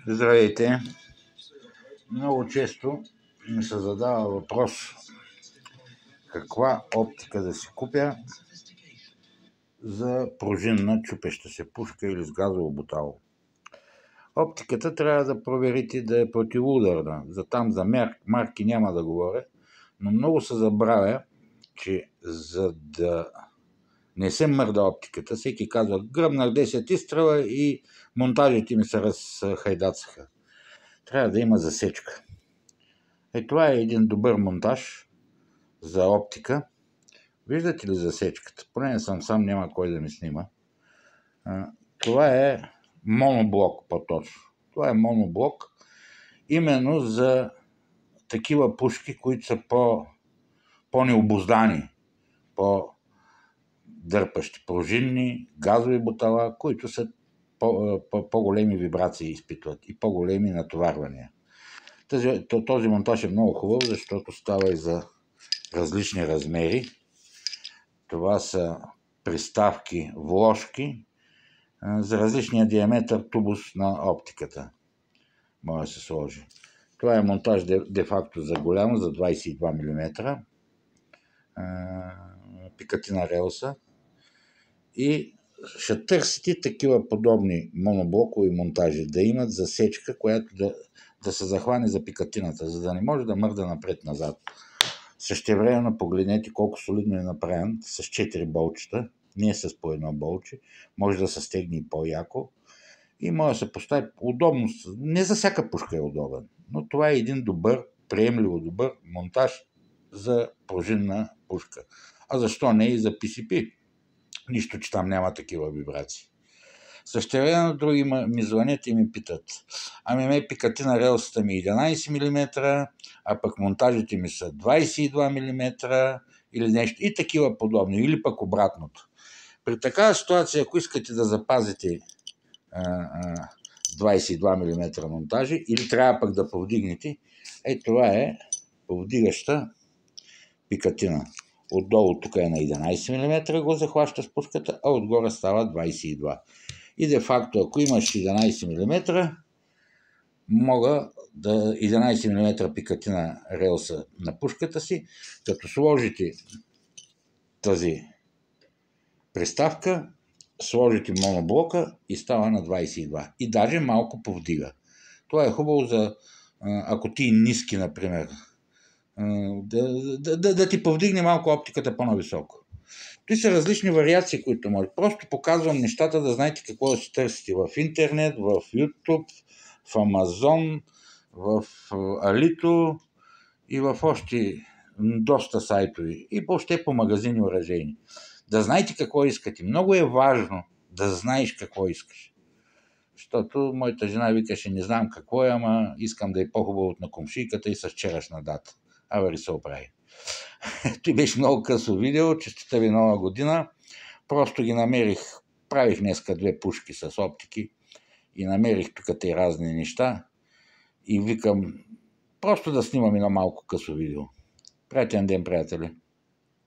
Здравейте! Много често ми се задава въпрос каква оптика да си купя за пружинна чупеща се пушка или с газово бутало. Оптиката трябва да проверите да е противоударна. За марки няма да говоря, но много се забравя, че за да не се мърда оптиката, всеки казва гръбнах 10 изстрела и монтажите ми се разхайдацаха. Трябва да има засечка. Това е един добър монтаж за оптика. Виждате ли засечката? Поне не съм сам, няма кой да ми снима. Това е моноблок по-точно. Това е моноблок именно за такива пушки, които са по-необуздани, по-дърпащи, пружинни, газови бутала, които са по-големи вибрации изпитват и по-големи натоварвания. Този монтаж е много хубав, защото става и за различни размери. Това са приставки, вложки за различния диаметър тубус на оптиката. Може да се сложи. Това е монтаж де-факто за голямо, за 22 мм. Пикатина релса. И ще търсите такива подобни моноблокови монтажи, да имат засечка, която да се захване за пикатината, за да не може да мърда напред-назад. Същевременно погледнете колко солидно е направен с 4 болчета, не с по едно болче, може да се стегне и по-яко и може да се постави удобно. Не за всяка пушка е удобен, но това е един добър, приемливо добър монтаж за пружинна пушка. А защо не и за PCP? Нищо, че там няма такива вибрации. Същевременно други ми звънят и ми питат: ме пикатина релсата ми 11 мм, а пък монтажите ми са 22 мм или нещо и такива подобни, или пък обратното. При такава ситуация, ако искате да запазите 22 мм монтажи или трябва пък да повдигнете, това е повдигаща пикатина. Отдолу тук е на 11 мм го захваща с пушката, а отгоре става 22. И де-факто, ако имаш 11 мм, мога да 11 мм пикатина релса на пушката си, като сложите тази приставка, сложите моноблока и става на 22. И даже малко повдига. Това е хубаво за, ако ти ниски, например, да ти повдигне малко оптиката по-нависоко. Той са различни вариации, които може. Просто показвам нещата, да знаете какво да си търсите в интернет, в YouTube, в Amazon, в Alito и в още доста сайтови. И въобще по магазини оръжейни. Да знаете какво искате. Много е важно да знаеш какво искаш. Защото моята жена викаше: не знам какво е, ама искам да е по-хубаво от на комшийката и с вчерашна дата. Абе ли се оправи. Той беше много късо видео, честита ви нова година. Просто ги намерих, правих днеска 2 пушки с оптики и намерих тук и разни неща и викам просто да снимам едно малко късо видео. Приятен ден, приятели!